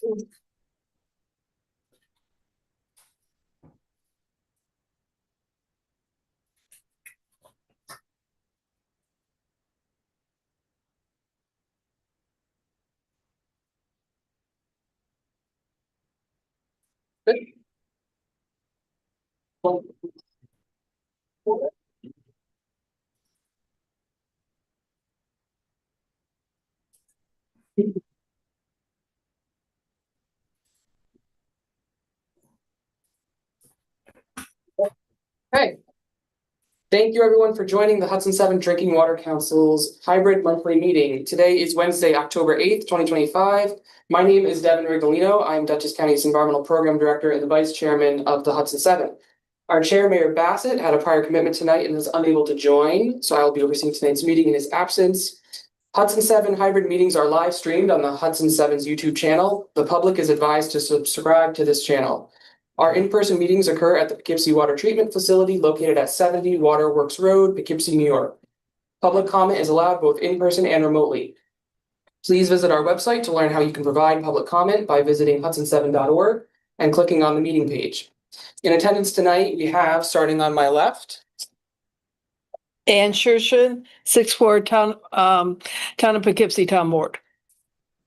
Okay. Thank you everyone for joining the Hudson 7 Drinking Water Council's hybrid monthly meeting. Today is Wednesday, October 8th, 2025. My name is Devin Rigolino. I'm Dutchess County's Environmental Program Director and the Vice Chairman of the Hudson 7. Our Chair, Mayor Bassett, had a prior commitment tonight and is unable to join, so I will be overseeing tonight's meeting in his absence. Hudson 7 hybrid meetings are live streamed on the Hudson 7's YouTube channel. The public is advised to subscribe to this channel. Our in-person meetings occur at the Poughkeepsie Water Treatment Facility located at 70 Waterworks Road, Poughkeepsie, New York. Public comment is allowed both in person and remotely. Please visit our website to learn how you can provide public comment by visiting hudson7.org and clicking on the meeting page. In attendance tonight, we have, starting on my left, Ann Shershin, 6th Ward Town of Poughkeepsie Town Board.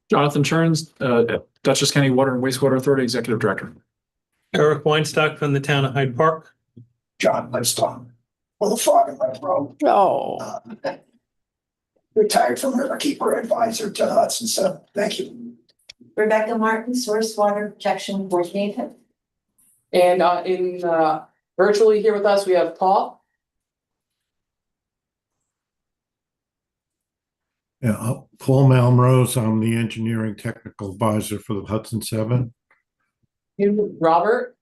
Jonathan Churns, Dutchess County Water and Wastewater Authority Executive Director. Eric Weinstock from the town of Hyde Park. John Livestock. Well, the fog in my throat. Oh, Retired from Riverkeeper Advisor to Hudson. So thank you. Rebecca Martin, Source Water Protection Coordinator. and virtually here with us, we have Paul. Yeah, Paul Malmrose, I'm the engineering technical advisor for the Hudson 7. Robert.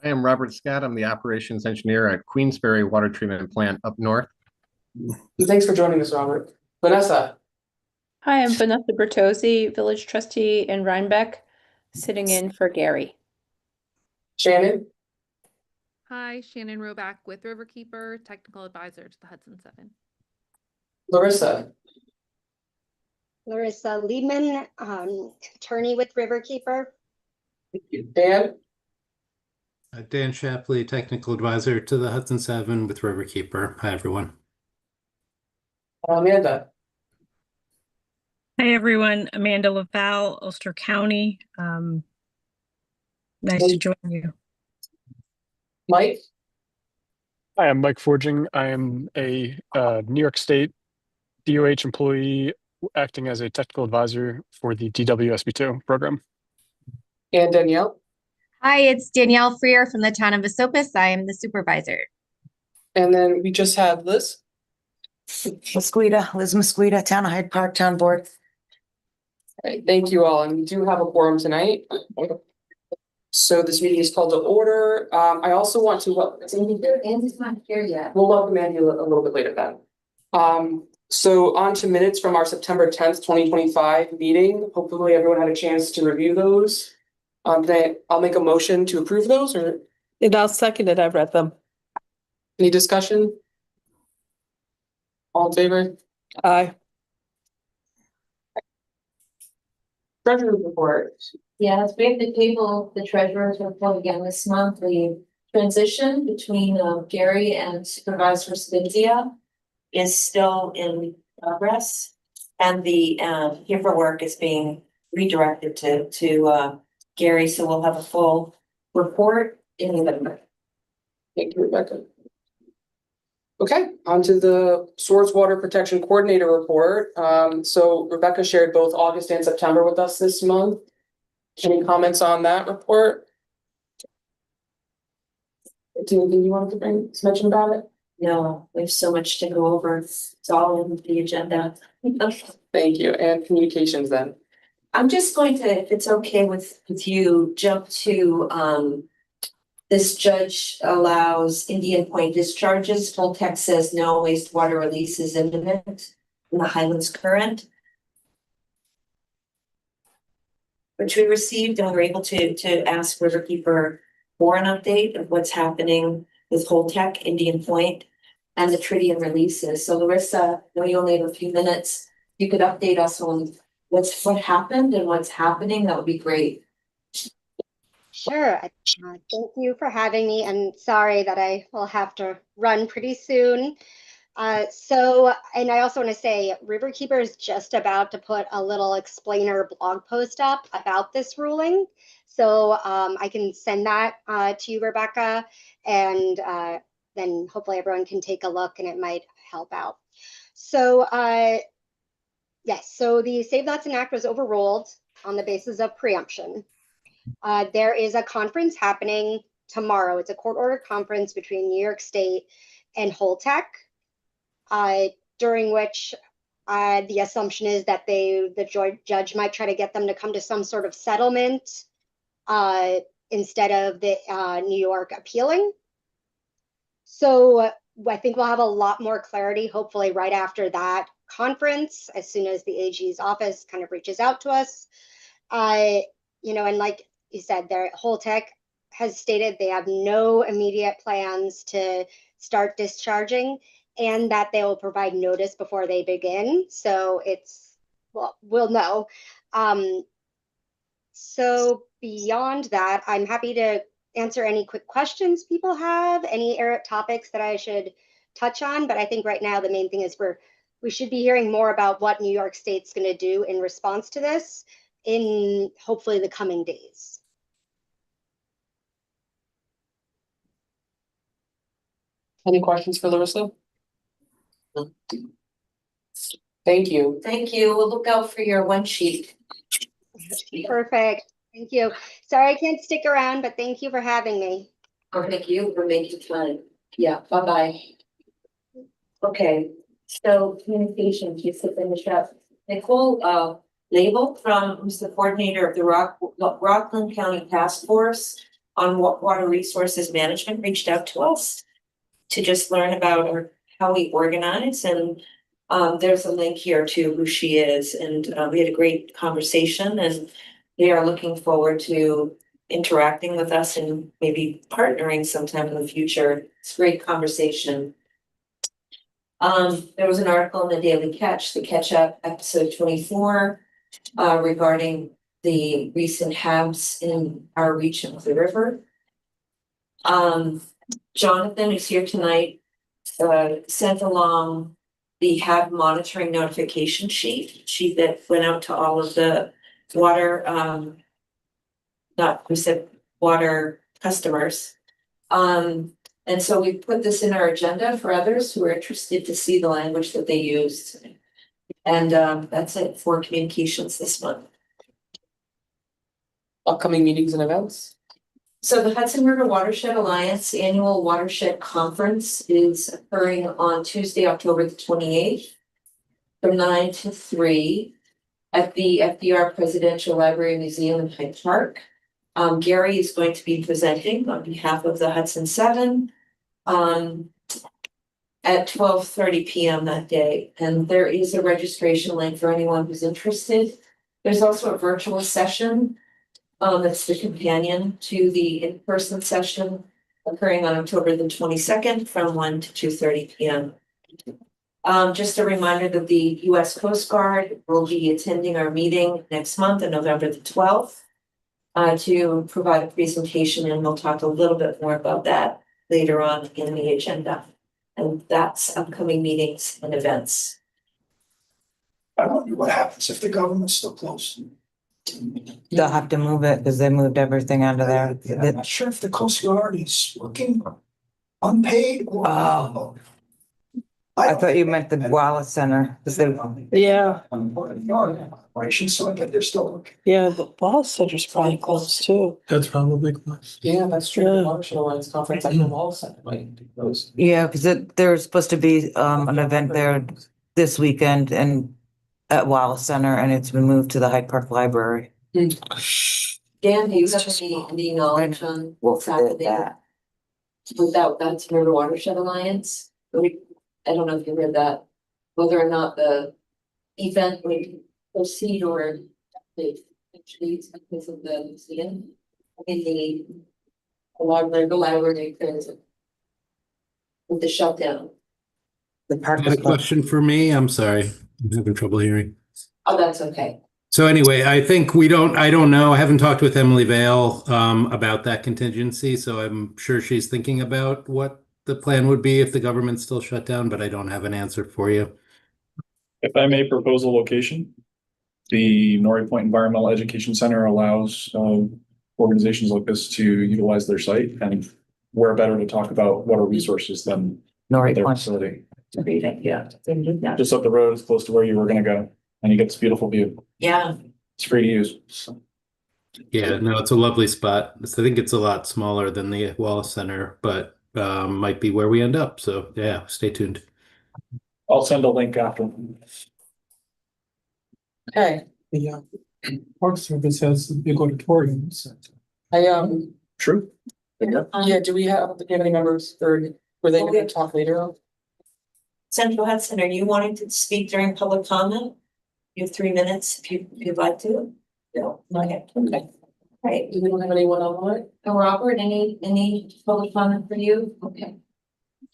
I am Robert Scott. I'm the operations engineer at Queensberry Water Treatment Plant up north. Thanks for joining us, Robert. Vanessa. Hi, I'm Vanessa Bertozzi, village trustee in Rhinebeck, sitting in for Gary. Shannon. Hi, Shannon Roback with Riverkeeper, technical advisor to the Hudson 7. Larissa. Larissa Liebman, attorney with Riverkeeper. Thank you. Dan. Dan Shapley, technical advisor to the Hudson 7 with Riverkeeper. Hi, everyone. Amanda. Hi, everyone. Amanda LaFalle, Ulster County. Nice to join you. Mike. Hi, I'm Mike Forging. I am a New York State DOH employee acting as a technical advisor for the DWSB2 program. And Danielle. Hi, it's Danielle Freer from the town of Esopus. I am the supervisor. And then we just had Liz. Liz Mosquita, Town of Hyde Park, Town Board. All right, thank you all. And we do have a quorum tonight. So this meeting is called to order. I also want to Andy's not here yet. We'll welcome Andy a little bit later then. So on to minutes from our September 10th, 2025 meeting. Hopefully everyone had a chance to review those. I'll make a motion to approve those, or and I'll second it. I've read them. any discussion? All in favor? Aye. Treasurer's report. Yes, we have to table the treasurer's report again this month. The transition between Gary and Supervisor Spinzia is still in progress, and the paperwork is being redirected to Gary, so we'll have a full report in November. Thank you, Rebecca. Okay, on to the Source Water Protection Coordinator report. So Rebecca shared both August and September with us this month. Any comments on that report? Anything you wanted to mention about it? No, we have so much to go over. It's all in the agenda. Thank you. And communications then. I'm just going to, if it's okay with you, jump to this judge allows Indian Point discharges. Full text says no wastewater release is imminent in the Highlands Current, which we received, and we were able to ask Riverkeeper for an update of what's happening with Holtec, Indian Point, and the Tritium releases. So Larissa, I know you only have a few minutes. You could update us on what happened and what's happening, that would be great. Sure. Thank you for having me, and sorry that I will have to run pretty soon. And I also want to say, Riverkeeper is just about to put a little explainer blog post up about this ruling. So I can send that to you, Rebecca, and then hopefully everyone can take a look and it might help out. So yes, so the Save the Hudson Act was overruled on the basis of preemption. There is a conference happening tomorrow. It's a court-ordered conference between New York State and Holtec, during which the assumption is that the judge might try to get them to come to some sort of settlement instead of the New York appealing. So I think we'll have a lot more clarity, hopefully right after that conference, as soon as the AG's office kind of reaches out to us. And like you said, Holtec has stated they have no immediate plans to start discharging, and that they will provide notice before they begin. So we'll know. So beyond that, I'm happy to answer any quick questions people have, any topics that I should touch on. But I think right now the main thing is we should be hearing more about what New York State's going to do in response to this in hopefully the coming days. Any questions for Larissa? Thank you. Thank you. We'll look out for your one sheet. Perfect. Thank you. Sorry I can't stick around, but thank you for having me. Oh, thank you for making time. Yeah, bye-bye. Okay, so communication, just to finish up. Nicole Label, who's the coordinator of the Rockland County Task Force on Water Resources Management, reached out to us to just learn about how we organize, and there's a link here to who she is, and we had a great conversation, and they are looking forward to interacting with us and maybe partnering sometime in the future. It's a great conversation. There was an article in the Daily Catch, the Catch Up episode 24, regarding the recent HABs in our region of the river. Jonathan, who's here tonight, sent along the HAB monitoring notification sheet that went out to all of the water, water customers. And so we put this in our agenda for others who are interested to see the language that they used. And that's it for communications this month. Upcoming meetings and events. So the Hudson River Watershed Alliance Annual Watershed Conference is occurring on Tuesday, October the 28th from 9 to 3 at the FDR Presidential Library Museum in Hyde Park. Gary is going to be presenting on behalf of the Hudson 7 at 12:30 p.m. that day. And there is a registration link for anyone who's interested. There's also a virtual session that's the companion to the in-person session occurring on October the 22nd from 1 to 2:30 p.m. Just a reminder that the U.S. Coast Guard will be attending our meeting next month on November the 12th to provide a presentation, and we'll talk a little bit more about that later on in the agenda. And that's upcoming meetings and events. I wonder what happens if the government's still closed. They'll have to move it because they moved everything out of there. I'm not sure if the Coast Guard is working unpaid or. Oh. I thought you meant the Wallace Center. Yeah, Operation, so I bet they're still working. yeah, the Wallace Center's probably close too. That's probably close. Yeah, that's true. Yeah. The Watershed Alliance Conference at the Wall Center might be closed. Yeah, because there's supposed to be an event there this weekend and at Wallace Center, and it's been moved to the Hyde Park Library. Dan, do you have any knowledge on what's happening with that's River Watershed Alliance? I don't know if you heard that, whether or not the event would proceed or they actually because of the museum in the library with the shutdown. The park. You had a question for me? I'm sorry. I'm having trouble hearing. Oh, that's okay. So anyway, I think I don't know. I haven't talked with Emily Vale about that contingency, so I'm sure she's thinking about what the plan would be if the government's still shut down, but I don't have an answer for you. If I may propose a location, the Norrie Point Environmental Education Center allows organizations like this to utilize their site, and where better to talk about water resources than Norrie their Point. facility. It's a great idea. Just up the road, as close to where you were going to go, and you get this beautiful view. Yeah. It's free to use. Yeah, no, it's a lovely spot. I think it's a lot smaller than the Wallace Center, but might be where we end up. So yeah, stay tuned. I'll send a link after. Okay, The Park Service has the big auditorium. True. yeah, do we have any members or were they gonna talk later? Central Hudson, are you wanting to speak during public comment? You have 3 minutes if you'd like to. No, not yet. Okay. Right. We don't have anyone online? And Robert, any public comment for you? Okay.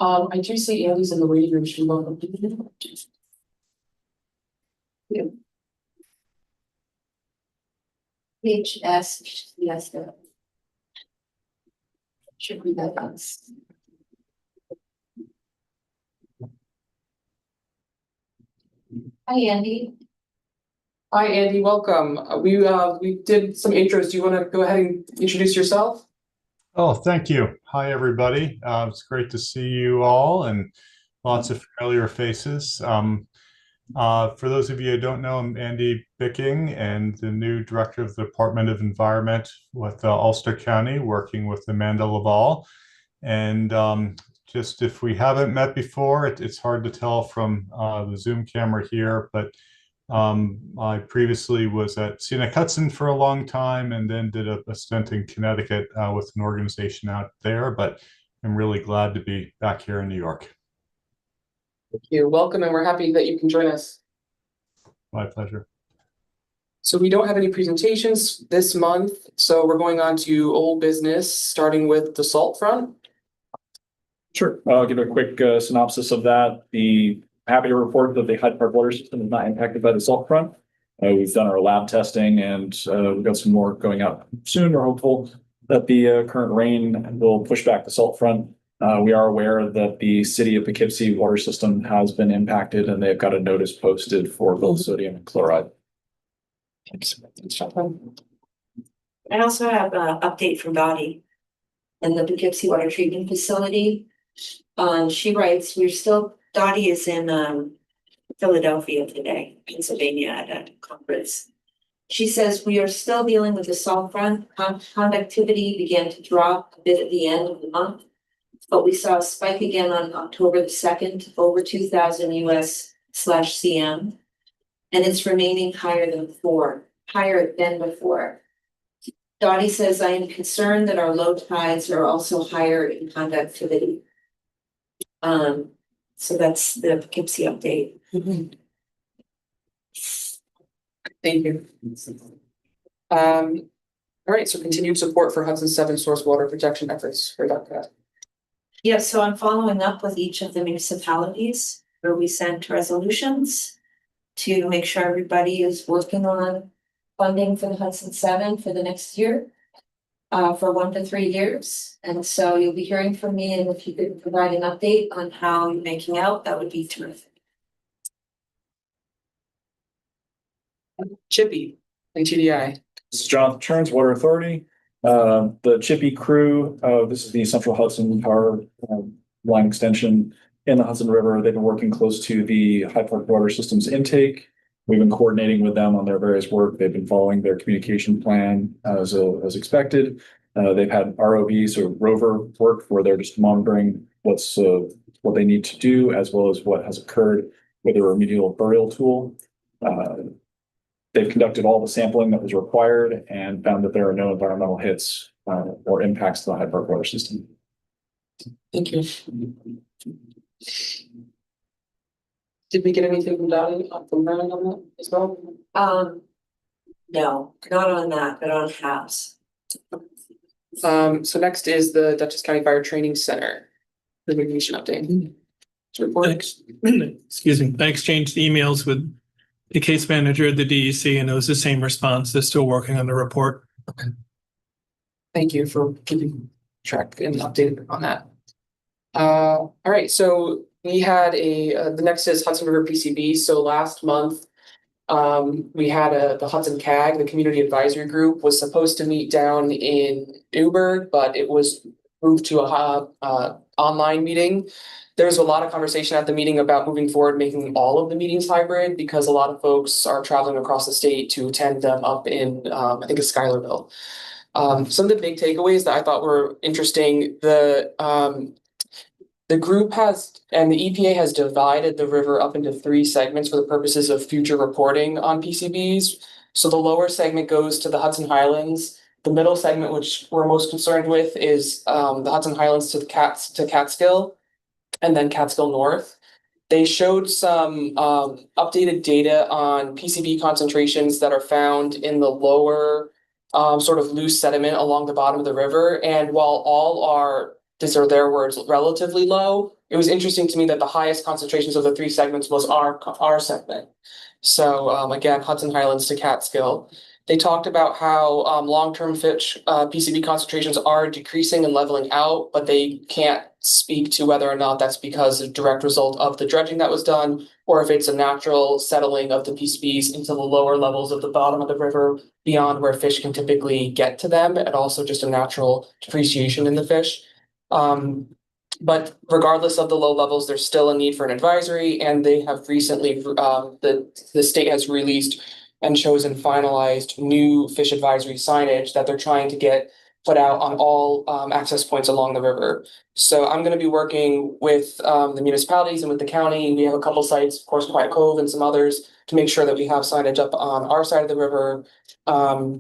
I do see Andy's in the waiting room. Should we welcome him? HS, yes. Should be that us. Hi, Andy. Hi, Andy, welcome. We did some intros. Do you want to go ahead and introduce yourself? Oh, thank you. Hi, everybody. It's great to see you all and lots of familiar faces. For those of you who don't know, I'm Andy Bicking and the new director of the Department of Environment with Ulster County, working with Amanda Laval. And just if we haven't met before, it's hard to tell from the Zoom camera here, but I previously was at Scenic Hudson for a long time and then did a stint in Connecticut with an organization out there, but I'm really glad to be back here in New York. Thank you. Welcome, and we're happy that you can join us. My pleasure. So we don't have any presentations this month, so we're going on to old business, starting with the salt front. Sure. I'll give a quick synopsis of that. Happy to report that the Hyde Park water system is not impacted by the salt front. We've done our lab testing and we've got some more going out soon. We're hopeful that the current rain will push back the salt front. We are aware that the city of Poughkeepsie water system has been impacted and they've got a notice posted for both sodium and chloride. I also have an update from Dottie in the Poughkeepsie Water Treatment Facility. She writes, Dottie is in Philadelphia today, Pennsylvania at a conference. She says, we are still dealing with the salt front. Conductivity began to drop a bit at the end of the month, but we saw a spike again on October the 2nd, over 2,000 US/cm, and it's remaining higher than before. Dottie says, I am concerned that our low tides are also higher in conductivity. So that's the Poughkeepsie update. Thank you. All right, so continued support for Hudson 7 source water protection efforts for Dr. Yeah, so I'm following up with each of the municipalities where we sent resolutions to make sure everybody is working on funding for the Hudson 7 for the next year. For 1 to 3 years. And so you'll be hearing from me, and if you could provide an update on how you're making out, that would be terrific. Chippy and TDI. This is Jonathan Churns, Water Authority. The Chippy crew, this is the Central Hudson Power line extension in the Hudson River. They've been working close to the Hyde Park water systems intake. We've been coordinating with them on their various work. They've been following their communication plan as expected. They've had ROVs or rover work where they're just monitoring what they need to do, as well as what has occurred with a remedial burial tool. They've conducted all the sampling that was required and found that there are no environmental hits or impacts to the Hyde Park water system. Thank you. Did we get anything from Dottie from Brandon on that as well? No, not on that, but on HAPS. So next is the Dutchess County Fire Training Center remediation update. Excuse me. I exchanged emails with the case manager at the DEC, and it was the same response. They're still working on the report. Thank you for keeping track and updated on that. All right, so we had the next is Hudson River PCB. So last month, we had the Hudson CAG, the Community Advisory Group, was supposed to meet down in Newburgh, but it was moved to a online meeting. There's a lot of conversation at the meeting about moving forward, making all of the meetings hybrid, because a lot of folks are traveling across the state to attend them up in, I think it's Schuylerville. Some of the big takeaways that I thought were interesting, the group has, and the EPA has divided the river up into 3 segments for the purposes of future reporting on PCBs. So the lower segment goes to the Hudson Highlands. The middle segment, which we're most concerned with, is the Hudson Highlands to Catskill, and then Catskill North. They showed some updated data on PCB concentrations that are found in the lower sort of loose sediment along the bottom of the river. And while all are, these are their words, relatively low, it was interesting to me that the highest concentrations of the 3 segments was our segment. So again, Hudson Highlands to Catskill. They talked about how long-term fish PCB concentrations are decreasing and leveling out, but they can't speak to whether or not that's because of a direct result of the dredging that was done, or if it's a natural settling of the PCBs into the lower levels of the bottom of the river beyond where fish can typically get to them, and also just a natural depreciation in the fish. But regardless of the low levels, there's still a need for an advisory, and they have recently, the state has released and chosen finalized new fish advisory signage that they're trying to get put out on all access points along the river. So I'm going to be working with the municipalities and with the county. We have a couple sites, of course, Quiet Cove and some others, to make sure that we have signage up on our side of the river. I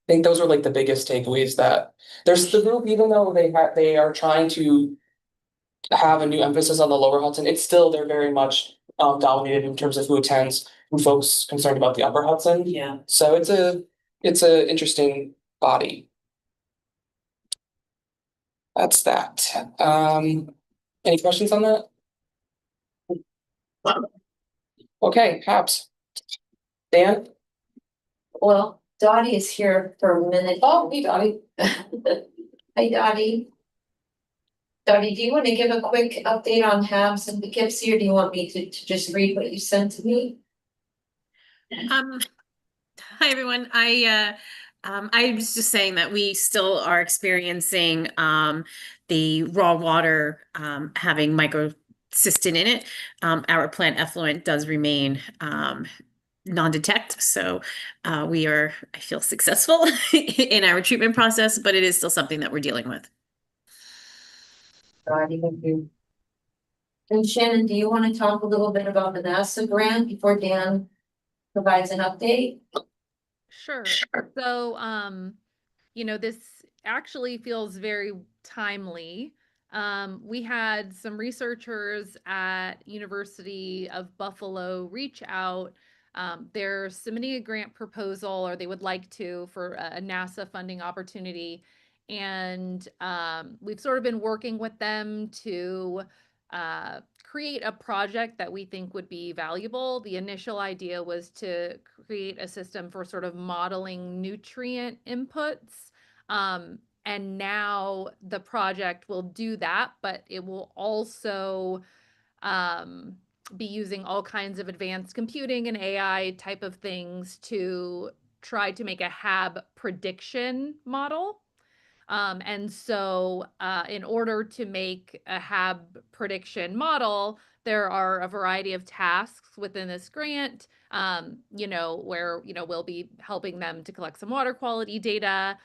think those are like the biggest takeaways. That there's the group, even though they are trying to have a new emphasis on the lower Hudson, it's still, they're very much dominated in terms of who attends, and folks concerned about the upper Hudson. Yeah. So it's a interesting body. That's that. Any questions on that? Okay, Habs. Dan? Well, Dottie is here for a minute. Oh, hey, Dottie. Hi, Dottie. Dottie, do you want to give a quick update on Habs and Poughkeepsie, or do you want me to just read what you sent to me? Hi everyone. I was just saying that we still are experiencing the raw water having microcystin in it. Our plant effluent does remain non-detect, so we are, I feel, successful in our treatment process, but it is still something that we're dealing with. Thank you. And Shannon, do you want to talk a little bit about the NASA grant before Dan provides an update? Sure. So, you know, this actually feels very timely. We had some researchers at University of Buffalo reach out. They're submitting a grant proposal, or they would like to, for a NASA funding opportunity. And we've sort of been working with them to create a project that we think would be valuable. The initial idea was to create a system for sort of modeling nutrient inputs. And now the project will do that, but it will also be using all kinds of advanced computing and AI type of things to try to make a HAB prediction model. And so in order to make a HAB prediction model, there are a variety of tasks within this grant, you know, where, you know, we'll be helping them to collect some water quality data.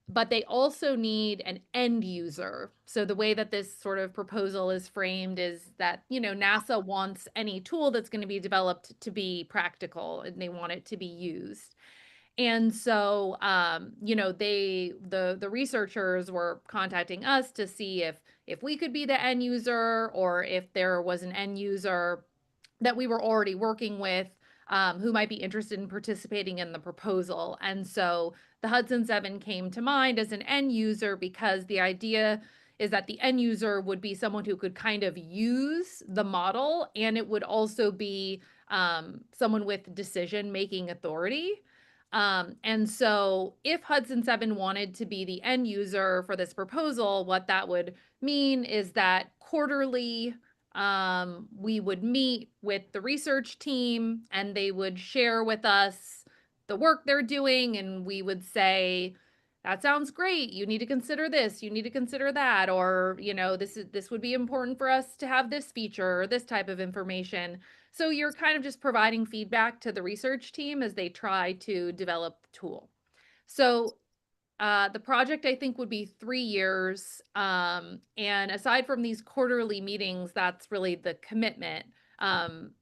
But they also need an end user. So the way that this sort of proposal is framed is that, you know, NASA wants any tool that's going to be developed to be practical, and they want it to be used. And so, you know, the researchers were contacting us to see if we could be the end user, or if there was an end user that we were already working with who might be interested in participating in the proposal. And so the Hudson 7 came to mind as an end user, because the idea is that the end user would be someone who could kind of use the model, and it would also be someone with decision-making authority. And so if Hudson 7 wanted to be the end user for this proposal, what that would mean is that quarterly, we would meet with the research team and they would share with us the work they're doing, and we would say, that sounds great. You need to consider this, you need to consider that, or, you know, this would be important for us to have this feature or this type of information. So you're kind of just providing feedback to the research team as they try to develop the tool. So the project, I think, would be 3 years. And aside from these quarterly meetings, that's really the commitment. And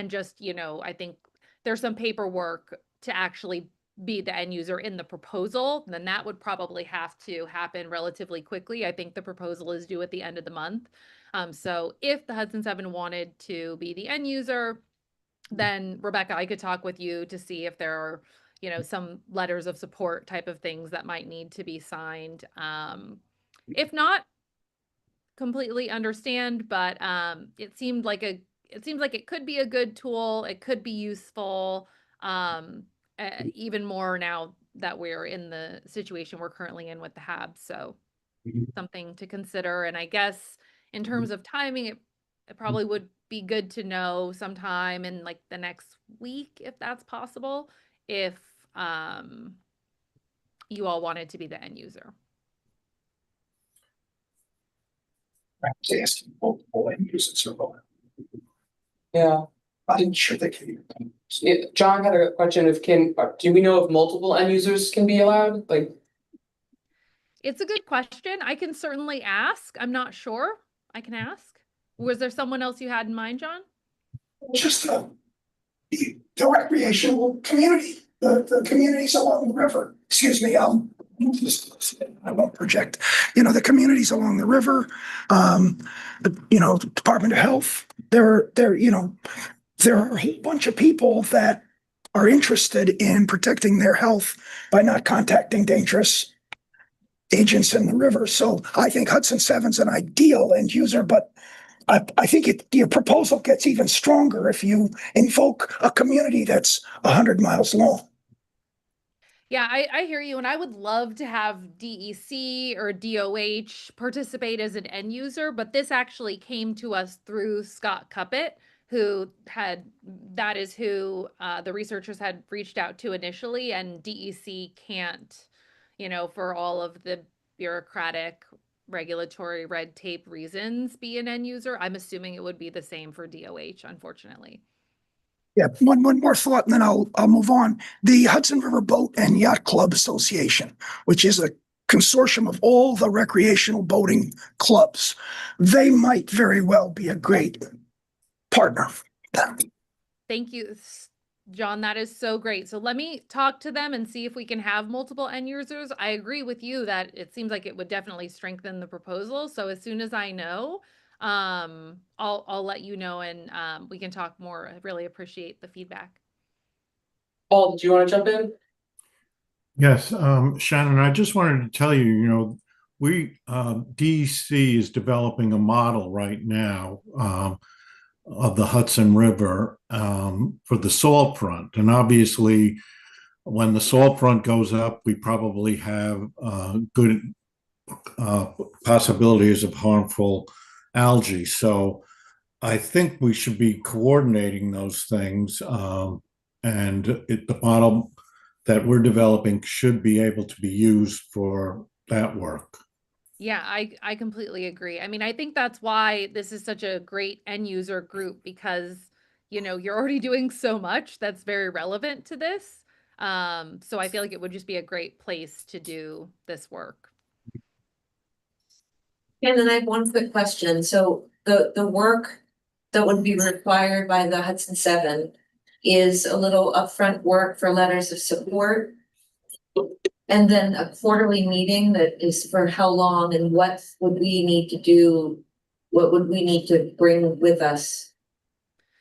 just, you know, I think there's some paperwork to actually be the end user in the proposal. Then that would probably have to happen relatively quickly. I think the proposal is due at the end of the month. So if the Hudson 7 wanted to be the end user, then Rebecca, I could talk with you to see if there are, you know, some letters of support type of things that might need to be signed. If not, completely understand, but it seems like it could be a good tool. It could be useful, even more now that we're in the situation we're currently in with the HAB. So something to consider. And I guess in terms of timing, it probably would be good to know sometime in like the next week, if that's possible, if you all wanted to be the end user. Asking multiple end users or both. Yeah. I'm sure they can. John had a question of do we know if multiple end users can be allowed? Like, it's a good question. I can certainly ask. I'm not sure. I can ask. Was there someone else you had in mind, John? Just the recreational community, the communities along the river. Excuse me, I won't project. You know, the communities along the river, you know, Department of Health. There are a whole bunch of people that are interested in protecting their health by not contacting dangerous agents in the river. So I think Hudson 7's an ideal end user, but I think your proposal gets even stronger if you invoke a community that's 100 miles long. Yeah, I hear you. And I would love to have DEC or DOH participate as an end user, but this actually came to us through Scott Cuppet, that is who the researchers had reached out to initially, and DEC can't, you know, for all of the bureaucratic regulatory red tape reasons, be an end user. I'm assuming it would be the same for DOH, unfortunately. Yeah, one more thought, and then I'll move on. The Hudson River Boat and Yacht Club Association, which is a consortium of all the recreational boating clubs, they might very well be a great partner. Thank you, John. That is so great. So let me talk to them and see if we can have multiple end users. I agree with you that it seems like it would definitely strengthen the proposal. So as soon as I know, I'll let you know, and we can talk more. I really appreciate the feedback. Paul, do you want to jump in? Yes, Shannon, I just wanted to tell you, you know, DEC is developing a model right now of the Hudson River for the salt front. And obviously, when the salt front goes up, we probably have good possibilities of harmful algae. So I think we should be coordinating those things. And the model that we're developing should be able to be used for that work. Yeah, I completely agree. I mean, I think that's why this is such a great end user group, because, you know, you're already doing so much that's very relevant to this. So I feel like it would just be a great place to do this work. And then I have one quick question. So the work that would be required by the Hudson 7 is a little upfront work for letters of support. And then a quarterly meeting that is for how long, and what would we need to do? What would we need to bring with us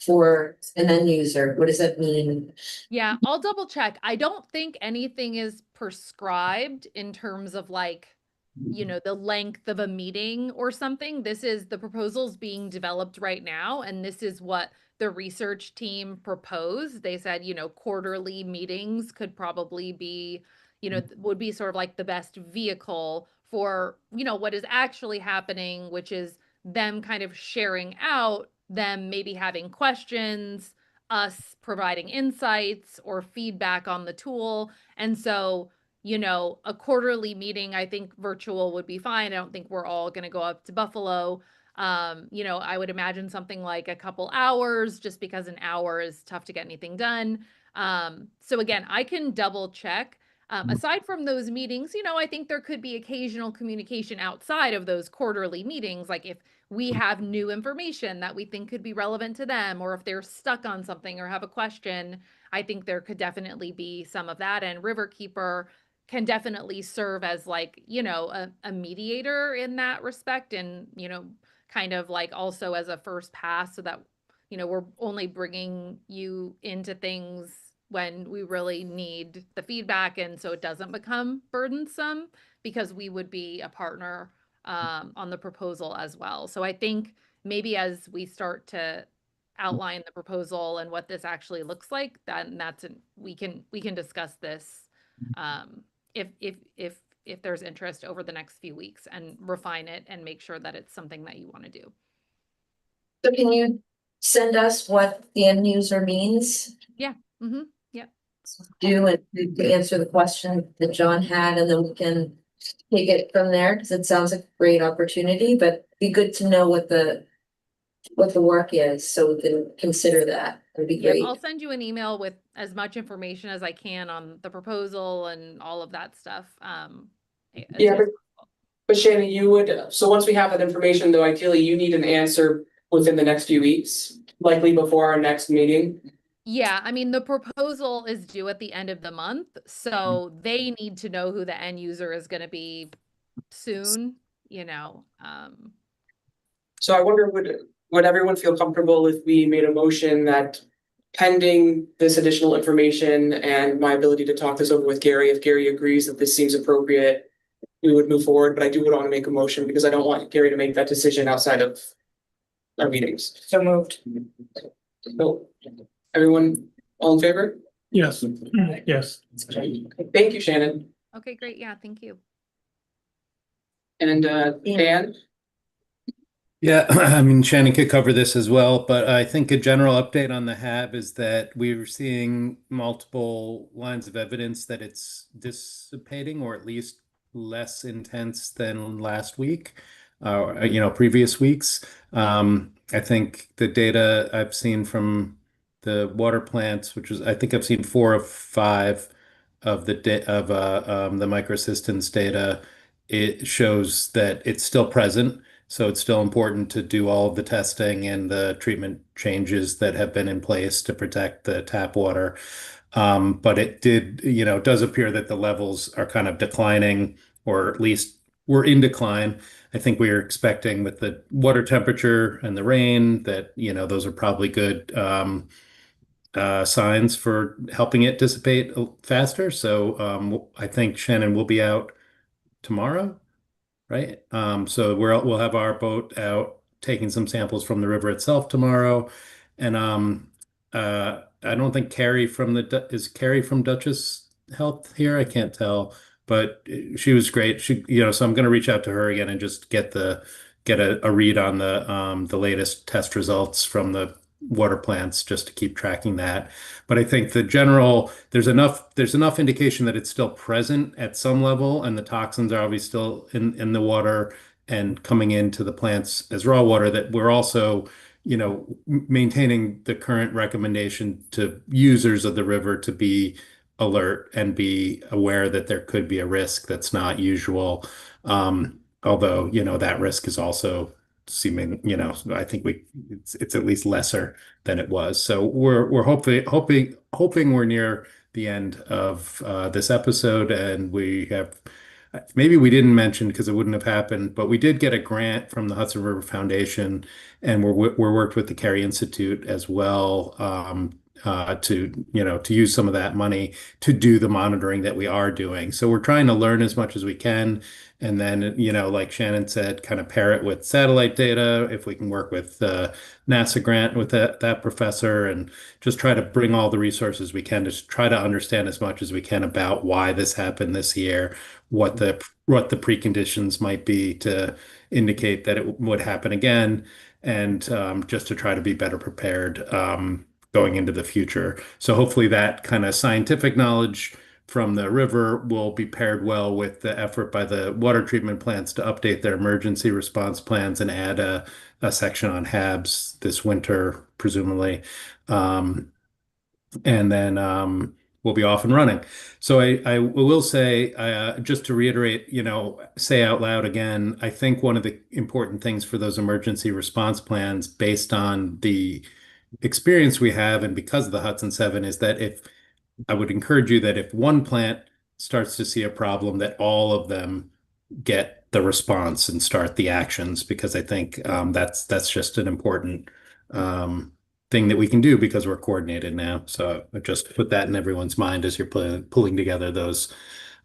for an end user? What does that mean? Yeah, I'll double check. I don't think anything is prescribed in terms of like the length of a meeting or something. This is the proposals being developed right now, and this is what the research team proposed. They said, quarterly meetings could probably be, would be sort of like the best vehicle for, what is actually happening, which is them kind of sharing out, them maybe having questions, us providing insights or feedback on the tool. And so, a quarterly meeting, I think virtual would be fine. I don't think we're all going to go up to Buffalo. I would imagine something like a couple hours, just because an hour is tough to get anything done. So again, I can double check. Aside from those meetings, I think there could be occasional communication outside of those quarterly meetings. Like if we have new information that we think could be relevant to them, or if they're stuck on something or have a question, I think there could definitely be some of that. And Riverkeeper can definitely serve as like, a mediator in that respect, and, kind of like also as a first pass, so that, we're only bringing you into things when we really need the feedback, and so it doesn't become burdensome, because we would be a partner on the proposal as well. So I think maybe as we start to outline the proposal and what this actually looks like, then we can discuss this if there's interest over the next few weeks, and refine it and make sure that it's something that you want to do. So can you send us what the end user means? Yeah. Mm-hmm. Yeah. Do and to answer the question that John had, and then we can take it from there, because it sounds like a great opportunity, but be good to know what the work is, so we can consider that. It'd be Yeah, great. I'll send you an email with as much information as I can on the proposal and all of that stuff. Yeah, but Shannon, you would, so once we have that information, though, ideally you need an answer within the next few weeks, likely before our next meeting. Yeah, I mean, the proposal is due at the end of the month, so they need to know who the end user is going to be soon, So I wonder, would everyone feel comfortable if we made a motion that pending this additional information and my ability to talk this over with Gary, if Gary agrees that this seems appropriate, we would move forward, but I do want to make a motion because I don't want Gary to make that decision outside of our meetings. So moved. So, everyone, all in favor? Yes. Yes. Thank you, Shannon. Okay, great. Yeah, thank you. And Dan? Yeah, I mean, Shannon could cover this as well, but I think a general update on the HAB is that we're seeing multiple lines of evidence that it's dissipating, or at least less intense than last week, previous weeks. I think the data I've seen from the water plants, I think I've seen 4 of 5 of the microsystems data. It shows that it's still present. So it's still important to do all of the testing and the treatment changes that have been in place to protect the tap water. But it does appear that the levels are kind of declining, or at least we're in decline. I think we are expecting with the water temperature and the rain that, those are probably good signs for helping it dissipate faster. So I think Shannon will be out tomorrow. Right. So we'll have our boat out taking some samples from the river itself tomorrow. And I don't think Carrie is Carrie from Dutchess Health here? I can't tell, but she was great. So I'm going to reach out to her again and just get a read on the latest test results from the water plants, just to keep tracking that. But I think there's enough indication that it's still present at some level, and the toxins are obviously still in the water and coming into the plants as raw water, that we're also, maintaining the current recommendation to users of the river to be alert and be aware that there could be a risk that's not usual. Although, that risk is also seeming, I think it's at least lesser than it was. So we're hoping we're near the end of this episode, and maybe we didn't mention because it wouldn't have happened, but we did get a grant from the Hudson River Foundation, and we're worked with the Carey Institute as well, to, to use some of that money to do the monitoring that we are doing. So we're trying to learn as much as we can. And then, like Shannon said, kind of pair it with satellite data. If we can work with NASA grant with that professor, and just try to bring all the resources we can to try to understand as much as we can about why this happened this year, what the preconditions might be to indicate that it would happen again, and just to try to be better prepared going into the future. So hopefully that kind of scientific knowledge from the river will be paired well with the effort by the water treatment plants to update their emergency response plans and add a section on HABs this winter, presumably. And then we'll be off and running. So I will say, just to reiterate, say out loud again, I think one of the important things for those emergency response plans, based on the experience we have and because of the Hudson 7, is that I would encourage you that if one plant starts to see a problem, that all of them get the response and start the actions, because I think that's just an important thing that we can do because we're coordinated now. So I just put that in everyone's mind as you're pulling together those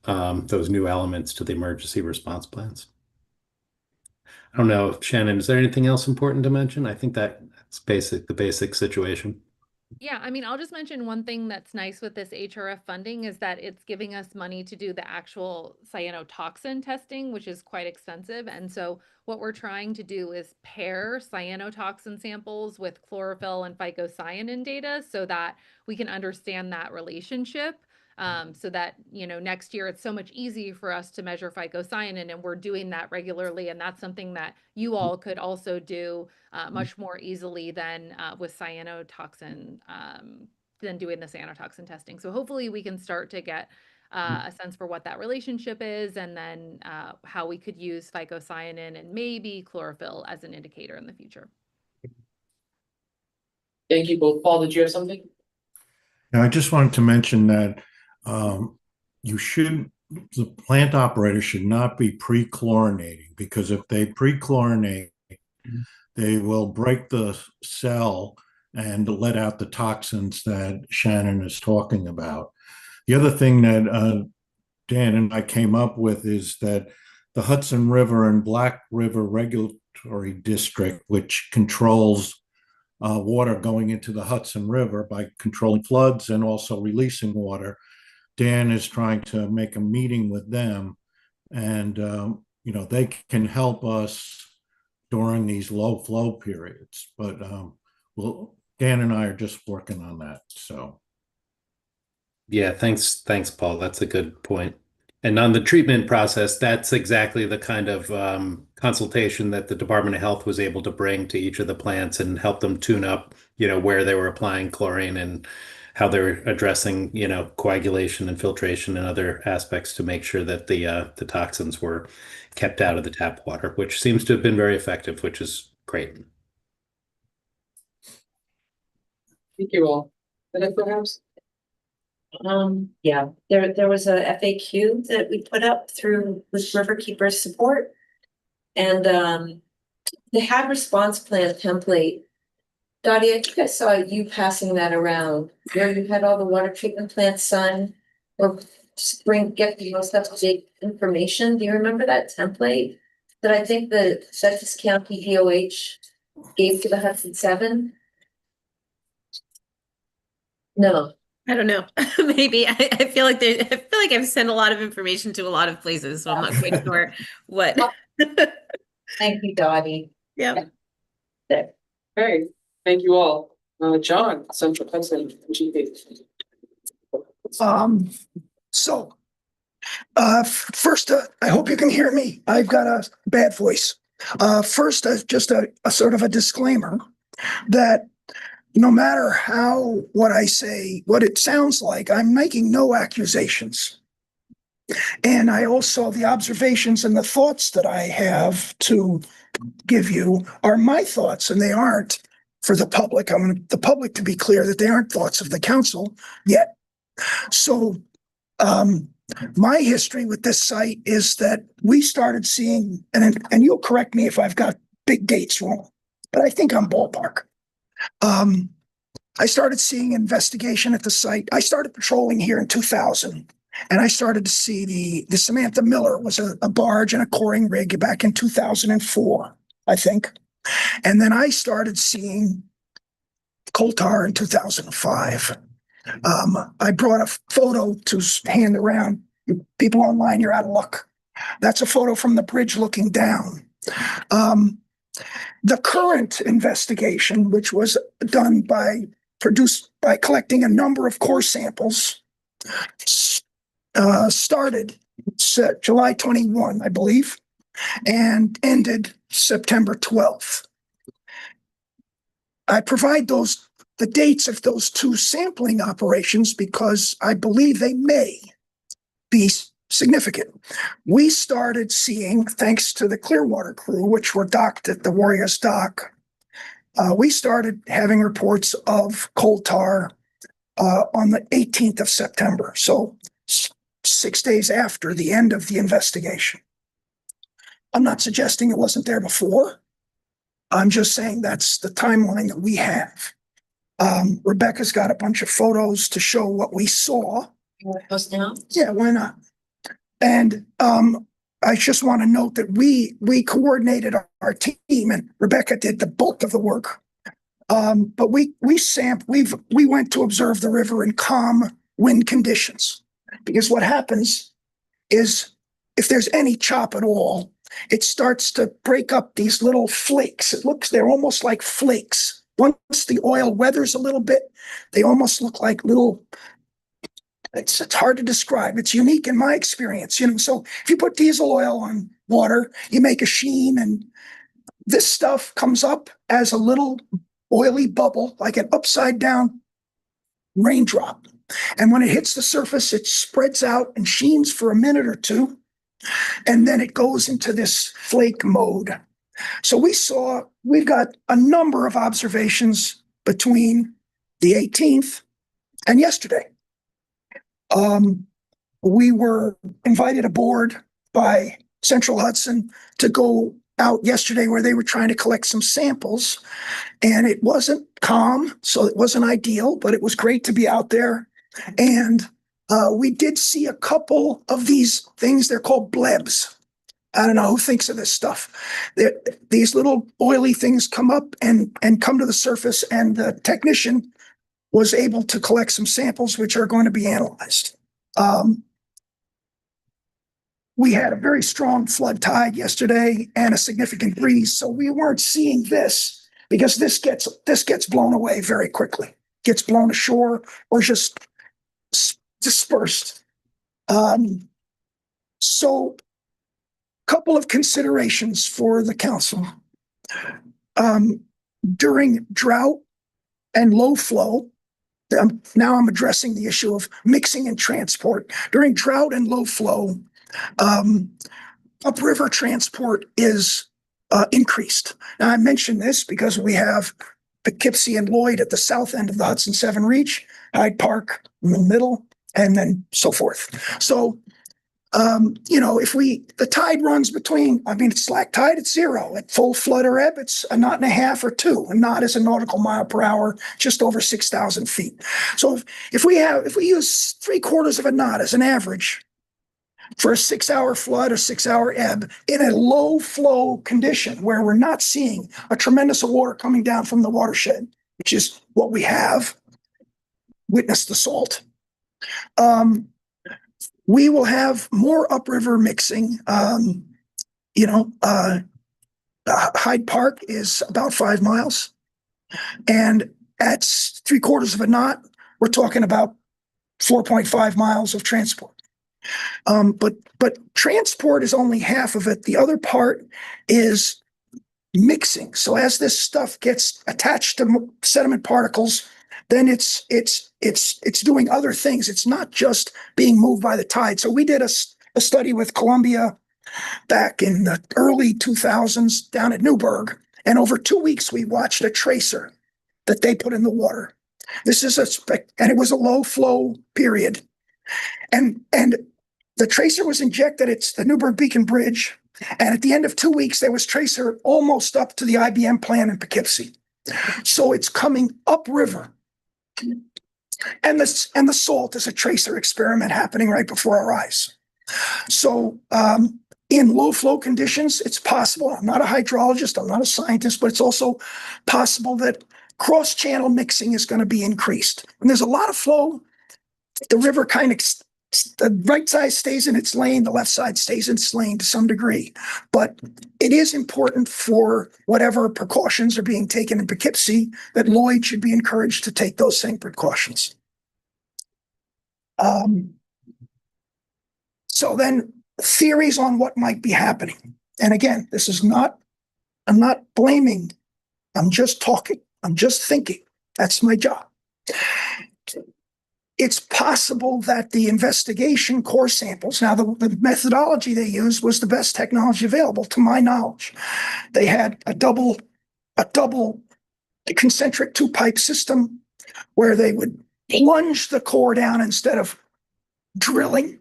new elements to the emergency response plans. I don't know, Shannon, is there anything else important to mention? I think that's the basic situation. Yeah, I mean, I'll just mention one thing that's nice with this HRF funding is that it's giving us money to do the actual cyanotoxin testing, which is quite expensive. And so what we're trying to do is pair cyanotoxin samples with chlorophyll and phycocyanin data so that we can understand that relationship. So that, next year it's so much easier for us to measure phycocyanin, and we're doing that regularly. And that's something that you all could also do much more easily than with cyanotoxin, than doing the cyanotoxin testing. So hopefully we can start to get a sense for what that relationship is, and then how we could use phycocyanin and maybe chlorophyll as an indicator in the future. Thank you both. Paul, did you have something? Now, I just wanted to mention that the plant operator should not be pre-chlorinating, because if they pre-chlorinate, they will break the cell and let out the toxins that Shannon is talking about. The other thing that Dan and I came up with is that the Hudson River and Black River Regulatory District, which controls water going into the Hudson River by controlling floods and also releasing water, Dan is trying to make a meeting with them, and they can help us during these low flow periods. But Dan and I are just working on that. So yeah, thanks, Paul. That's a good point. And on the treatment process, that's exactly the kind of consultation that the Department of Health was able to bring to each of the plants and help them tune up, where they were applying chlorine and how they're addressing, coagulation and filtration and other aspects to make sure that the toxins were kept out of the tap water, which seems to have been very effective, which is great. Thank you all. Perhaps? Yeah, there was a FAQ that we put up through with Riverkeeper support, and the HAB response plan template. Dottie, I think I saw you passing that around, where you had all the water treatment plants signed or get the most up-to-date information. Do you remember that template that I think the Dutchess County DOH gave to the Hudson 7? No. I don't know. Maybe I feel like I've sent a lot of information to a lot of places, so I'm not quite sure what. Thank you, Dottie. Yeah. Hey, thank you all. John, Central Hudson, GP. First, I hope you can hear me. I've got a bad voice. First, just a sort of a disclaimer that no matter what I say, what it sounds like, I'm making no accusations. And I also, the observations and the thoughts that I have to give you are my thoughts, and they aren't for the public. I want the public to be clear that they aren't thoughts of the council yet. So my history with this site is that we started seeing, and you'll correct me if I've got big dates wrong, but I think I'm ballpark. I started seeing investigation at the site. I started patrolling here in 2000, and I started to see the Samantha Miller was a barge and a coring rig back in 2004, I think. And then I started seeing coal tar in 2005. I brought a photo to hand around. People online, you're out of luck. That's a photo from the bridge looking down. The current investigation, which was produced by collecting a number of core samples, started July 21, I believe, and ended September 12th. I provide the dates of those two sampling operations because I believe they may be significant. We started seeing, thanks to the Clearwater crew, which were docked at the Warriors Dock, we started having reports of coal tar on the 18th of September. So 6 days after the end of the investigation. I'm not suggesting it wasn't there before. I'm just saying that's the timeline that we have. Rebecca's got a bunch of photos to show what we saw. You want to post now? Yeah, why not? And I just want to note that we coordinated our team, and Rebecca did the bulk of the work. But we went to observe the river in calm wind conditions, because what happens is if there's any chop at all, it starts to break up these little flakes. They're almost like flakes. Once the oil weathers a little bit, they almost look like little. It's hard to describe. It's unique in my experience, So if you put diesel oil on water, you make a sheen, and this stuff comes up as a little oily bubble, like an upside down raindrop. And when it hits the surface, it spreads out and sheens for a minute or two, and then it goes into this flake mode. So we've got a number of observations between the 18th and yesterday. We were invited aboard by Central Hudson to go out yesterday where they were trying to collect some samples, and it wasn't calm, so it wasn't ideal, but it was great to be out there. And we did see a couple of these things. They're called blebs. I don't know who thinks of this stuff. These little oily things come up and come to the surface, and the technician was able to collect some samples which are going to be analyzed. We had a very strong flood tide yesterday and a significant breeze, so we weren't seeing this because this gets blown away very quickly, gets blown ashore or just dispersed. So couple of considerations for the council. During drought and low flow, now I'm addressing the issue of mixing and transport. During drought and low flow, upriver transport is increased. Now I mention this because we have Poughkeepsie and Lloyd at the south end of the Hudson 7 Reach, Hyde Park in the middle, and then so forth. So if the tide runs between, it's slack tide, it's 0. At full flood or ebb, it's 1.5 knots or 2. A knot is a nautical mile per hour, just over 6,000 feet. So if we use 3/4 of a knot as an average for a 6-hour flood or 6-hour ebb in a low flow condition where we're not seeing a tremendous of water coming down from the watershed, which is what we have, witness the salt. We will have more upriver mixing. Hyde Park is about 5 miles, and at 3/4 of a knot, we're talking about 4.5 miles of transport. But transport is only half of it. The other part is mixing. So as this stuff gets attached to sediment particles, then it's doing other things. It's not just being moved by the tide. So we did a study with Columbia back in the early 2000s down at Newburgh, and over 2 weeks we watched a tracer that they put in the water. And it was a low flow period, and the tracer was injected at the Newburgh Beacon Bridge, and at the end of 2 weeks there was tracer almost up to the IBM plant in Poughkeepsie. So it's coming upriver. And the salt is a tracer experiment happening right before our eyes. So in low flow conditions, it's possible. I'm not a hydrologist, I'm not a scientist, but it's also possible that cross-channel mixing is going to be increased. When there's a lot of flow, the river kind of, the right side stays in its lane, the left side stays in its lane to some degree. But it is important for whatever precautions are being taken in Poughkeepsie that Lloyd should be encouraged to take those same precautions. So then theories on what might be happening. And again, this is not, I'm not blaming, I'm just talking, I'm just thinking. That's my job. It's possible that the investigation core samples, now the methodology they used was the best technology available to my knowledge. They had a double concentric two-pipe system where they would plunge the core down instead of drilling.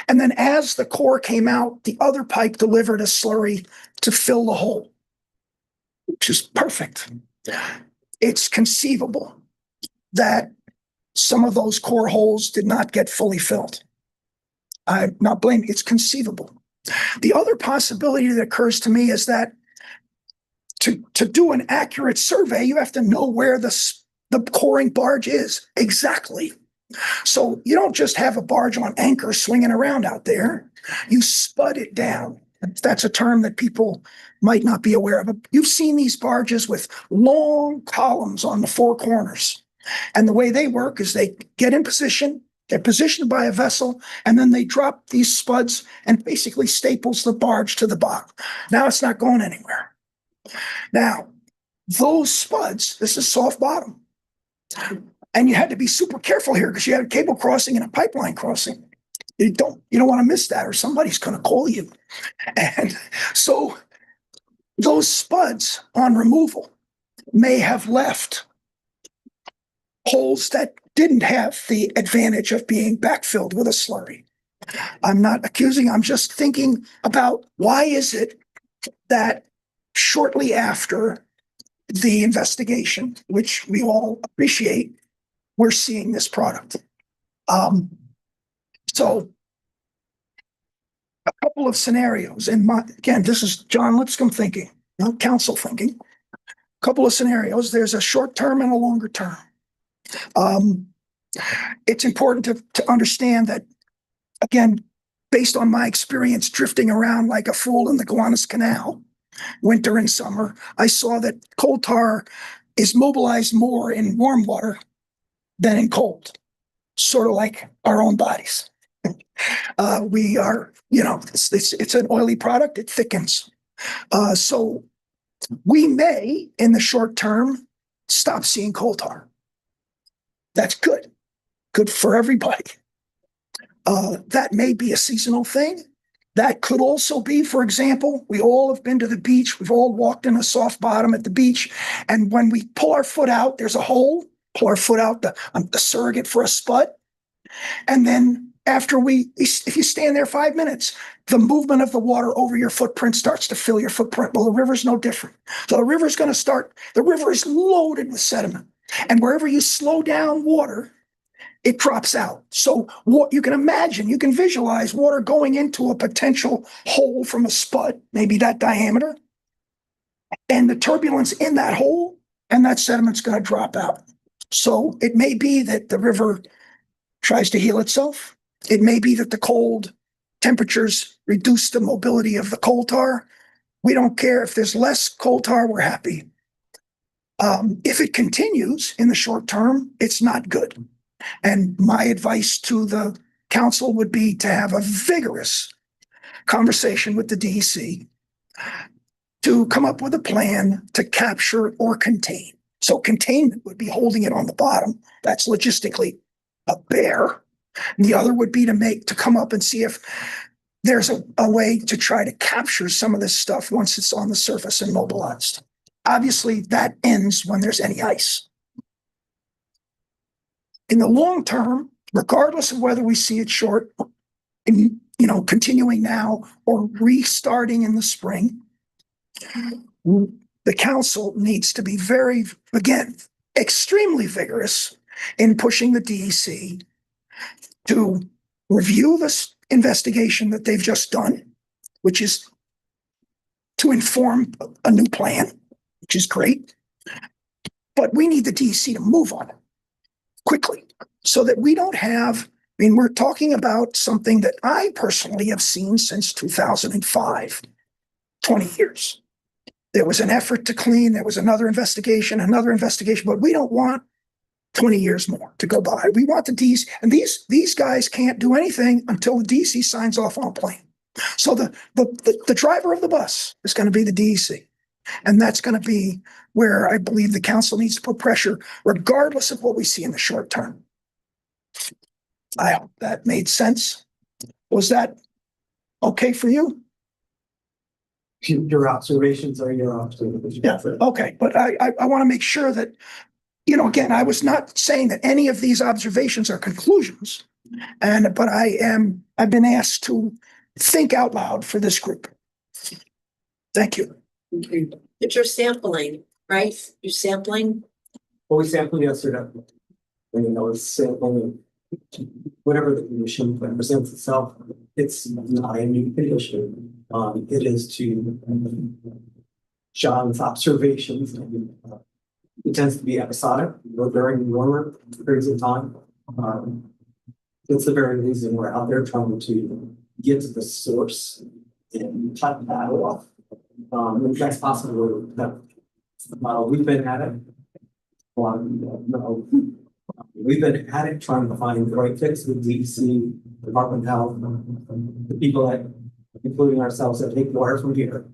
And then as the core came out, the other pipe delivered a slurry to fill the hole, which is perfect. It's conceivable that some of those core holes did not get fully filled. I'm not blaming, it's conceivable. The other possibility that occurs to me is that to do an accurate survey, you have to know where the coring barge is exactly. So you don't just have a barge on anchor swinging around out there. You spud it down. That's a term that people might not be aware of. You've seen these barges with long columns on the four corners. And the way they work is they get in position, they're positioned by a vessel, and then they drop these spuds and basically staples the barge to the bottom. Now it's not going anywhere. Now, those spuds, this is soft bottom. And you had to be super careful here because you had a cable crossing and a pipeline crossing. You don't want to miss that or somebody's going to call you. And so those spuds on removal may have left holes that didn't have the advantage of being backfilled with a slurry. I'm not accusing, I'm just thinking about why is it that shortly after the investigation, which we all appreciate, we're seeing this product. So a couple of scenarios again, this is John Lipscomb thinking, not council thinking. A couple of scenarios, there's a short term and a longer term. It's important to understand that, again, based on my experience drifting around like a fool in the Gowanus Canal, winter and summer, I saw that coal tar is mobilized more in warm water than in cold, sort of like our own bodies. We are, it's an oily product, it thickens. So we may, in the short term, stop seeing coal tar. That's good for everybody. That may be a seasonal thing. That could also be, for example, we all have been to the beach. We've all walked in a soft bottom at the beach. And when we pull our foot out, there's a hole, pull our foot out, the surrogate for a spud. And then after if you stand there 5 minutes, the movement of the water over your footprint starts to fill your footprint. Well, the river's no different. So the river is loaded with sediment. And wherever you slow down water, it drops out. So what you can imagine, you can visualize water going into a potential hole from a spud, maybe that diameter, and the turbulence in that hole, and that sediment's going to drop out. So it may be that the river tries to heal itself. It may be that the cold temperatures reduce the mobility of the coal tar. We don't care if there's less coal tar, we're happy. If it continues in the short term, it's not good. And my advice to the council would be to have a vigorous conversation with the DEC to come up with a plan to capture or contain. So containment would be holding it on the bottom. That's logistically a bear. And the other would be to come up and see if there's a way to try to capture some of this stuff once it's on the surface and mobilized. Obviously, that ends when there's any ice. In the long term, regardless of whether we see it continuing now or restarting in the spring, the council needs to be extremely vigorous in pushing the DEC to review this investigation that they've just done, which is to inform a new plan, which is great. But we need the DEC to move on it quickly so that we don't have, I mean, we're talking about something that I personally have seen since 2005, 20 years. There was an effort to clean, there was another investigation, but we don't want 20 years more to go by. We want the DC, and these guys can't do anything until the DC signs off on a plan. So the driver of the bus is going to be the DEC. And that's going to be where I believe the council needs to put pressure, regardless of what we see in the short term. I hope that made sense. Was that okay for you? Your observations are your observations. Yeah, okay. But I want to make sure that, you know, again, I was not saying that any of these observations are conclusions. But I've been asked to think out loud for this group. Thank you. But you're sampling, right? You're sampling? Well, we sampled yesterday. And, you know, it's sampling whatever the condition presents itself. It's not a new condition. It is to John's observations. It tends to be episodic, during warmer periods of time. It's the very reason we're out there trying to get to the source and cut that off. If that's possible, we've been at it. We've been at it trying to find the right fix with DEC, Department of Health, the people that, including ourselves, that take water from here.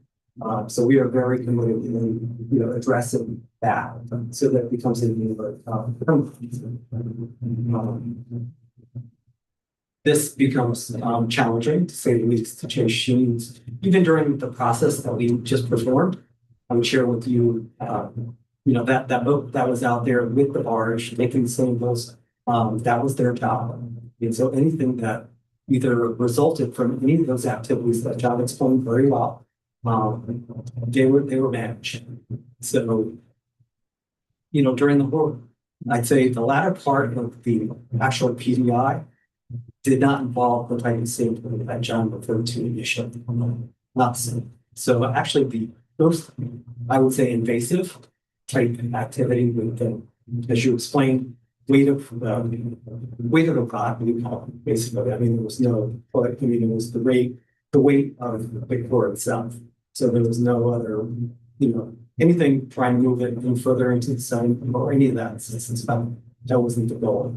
So we are very committed in, you know, addressing that so that it becomes a this becomes challenging, to say the least, to change sheets. Even during the process that we just performed, I would share with you, you know, that boat that was out there with the barge, making the samples, that was their job. And so anything that either resulted from any of those activities that John explained very well, they were managed. So, you know, during the whole, I'd say the latter part of the actual PDI did not involve the type of sampling that John referred to initially. Not the same. So actually the most, I would say, invasive type of activity with the, as you explained, weight of the product, we call it basically. I mean, there was no, I mean, it was the weight of the core itself. So there was no other, you know, anything trying to move it any further into the sun or any of that. Since that wasn't the goal.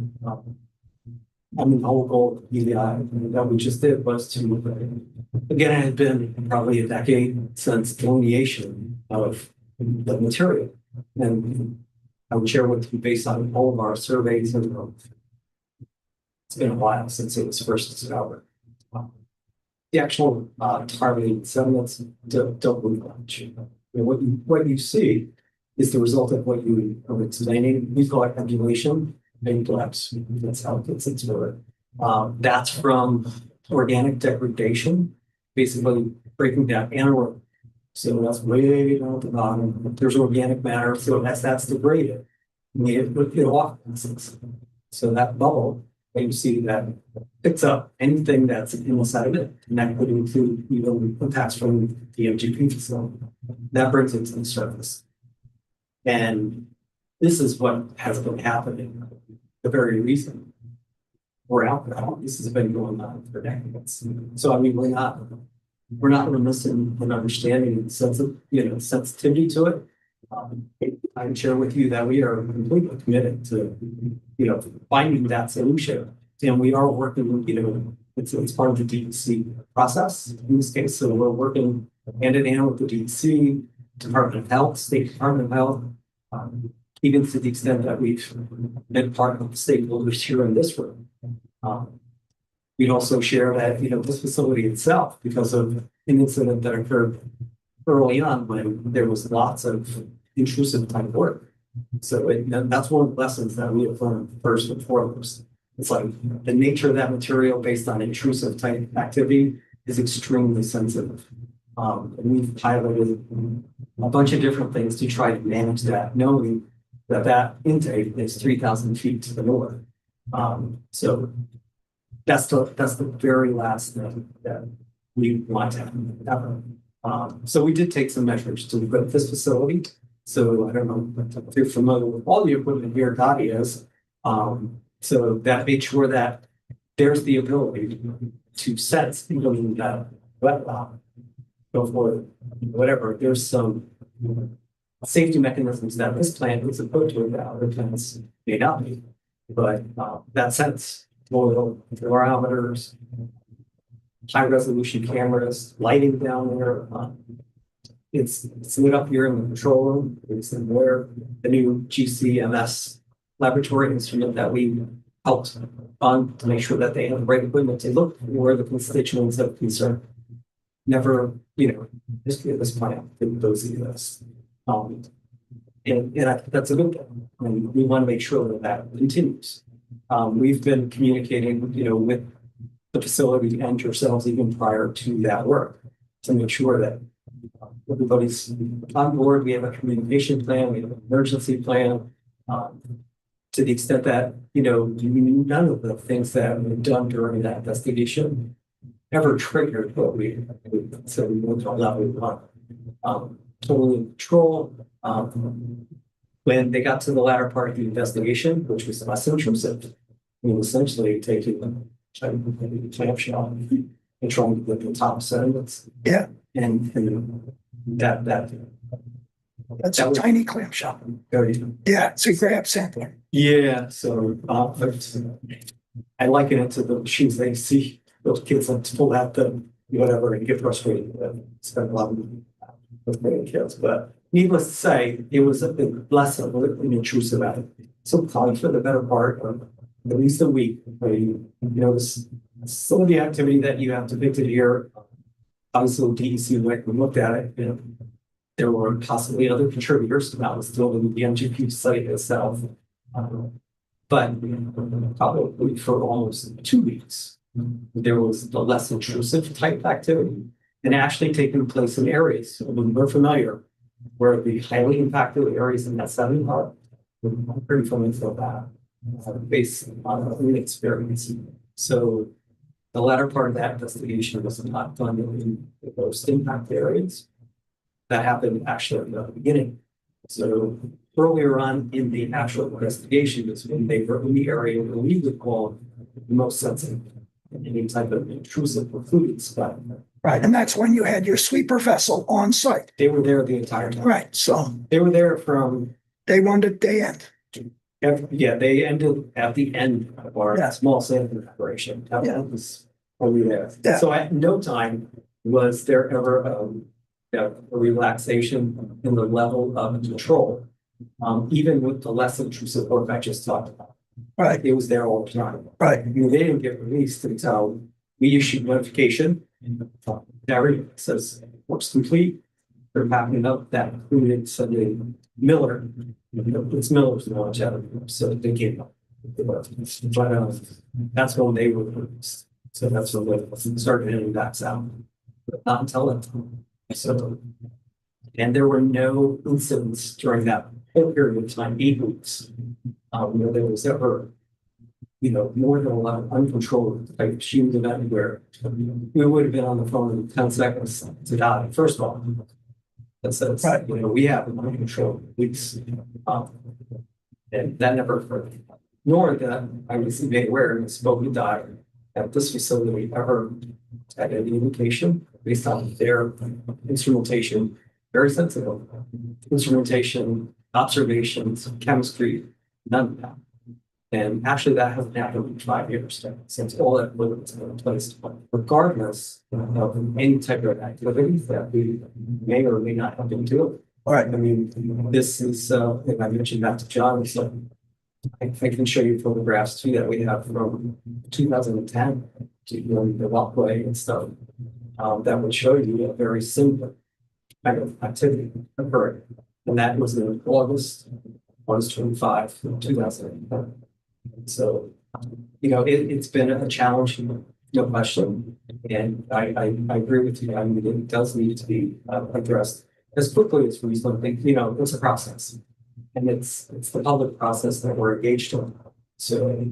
I mean, the whole goal of PDI that we just did was to, again, it had been probably a decade since delineation of the material. And I would share with you based on all of our surveys and it's been a while since it was first discovered. The actual targeting sediments don't move much. What you see is the result of what you are explaining. We call it emulation. That's how it gets into it. That's from organic degradation, basically breaking down anaerobic. So that's way down at the bottom. There's organic matter, so that's degraded. It off. So that bubble that you see that picks up anything that's in the sediment, and that could include even impacts from the MGP facility. That brings it to the surface. And this is what has been happening. The very reason we're out there. This has been going on for decades. So I mean, we're not remiss in understanding and sensitivity to it. I can share with you that we are completely committed to, you know, finding that solution. And we are working, you know, it's part of the DEC process in this case. So we're working hand in hand with the DEC, Department of Health, State Department of Health, even to the extent that we've been part of the stakeholders here in this room. We'd also share that, you know, this facility itself, because of an incident that occurred early on when there was lots of intrusive type work. So that's one of the lessons that we have learned first and foremost. It's like the nature of that material based on intrusive type activity is extremely sensitive. And we've piloted a bunch of different things to try to manage that, knowing that intake is 3,000 feet to the north. So that's the very last thing that we want to have. So we did take some measures to equip this facility. So I don't know if you're familiar with all the equipment here, Gotti is. So that made sure that there's the ability to sense even that wet go for whatever. There's some safety mechanisms that this plant is supposed to have. Other plants may not be, but that sense, fluorometers, high resolution cameras, lighting down there. It's lit up here in the control room. It's in where the new GCMS laboratory instrument that we helped fund to make sure that they have the right equipment to look for the constituents of concern. Never, history of this plant didn't those exist. And I think that's a good thing. And we want to make sure that that continues. We've been communicating, with the facility and yourselves even prior to that work to make sure that everybody's on board. We have a communication plan, we have an emergency plan. To the extent that, none of the things that were done during that investigation ever triggered what we so we went to a level one. Totally in control. When they got to the latter part of the investigation, which was less intrusive, we were essentially taking a clamp shot and trying to get the top sediments. Yeah. And That's a tiny clamp shot. Yeah, it's a grab sampler. Yeah, so I liken it to the machines they see those kids like to pull out the whatever and get frustrated. Spend a lot of money with many kids, but needless to say, it was a bit less of an intrusive act. So probably for the better part of at least a week, some of the activity that you have depicted here. Obviously, DEC went and looked at it. There were possibly other contributors. That was still in the MGP site itself. But probably for almost 2 weeks, there was the less intrusive type activity and actually taking place in areas we're familiar where the highly impacted areas in that southern part. We're pretty familiar with that based on experience. So the latter part of that investigation was not done in the most impacted areas. That happened actually at the beginning. So earlier on in the actual investigation is when they were in the area where we would call the most sensitive, any type of intrusive or fluid spot. Right, and that's when you had your sweeper vessel on site. They were there the entire time. Right, so they were there from day one to day end. Yeah, they ended at the end of our small sample operation. That was only there. Yeah. So at no time was there ever a relaxation in the level of control, even with the less intrusive work I just talked about. Right. It was there all the time. Right. I mean, they didn't get released until we issued notification. There says work's complete. They're backing up that included Sunday Miller. It's Miller's knowledge out of them, so they came up. But that's when they were released. So that's when they started hitting backs out. But not until that time. So, and there were no incidents during that whole period of time, 8 weeks. Where there was ever, more than 11 uncontrolled type shooting event where we would have been on the phone in 10 seconds to die. First of all, that says, we have uncontrolled weeks. And that never occurred. Nor that I was made aware and spoke to die at this facility ever had any indication based on their instrumentation, very sensitive instrumentation, observations, chemistry, none of that. And actually that hasn't happened in 5 years since all that was in place. Regardless of any type of activities that we may or may not have been doing. All right. I mean, this is, and I mentioned that to John, so I can show you photographs too that we have from 2010 to the walkway and stuff that would show you a very similar kind of activity occurring. And that was in August 25, 2010. So, it's been a challenge, no question. And I agree with you. I mean, it does need to be addressed as quickly as reasonably. It's a process. and it's the public process that we're engaged in. So,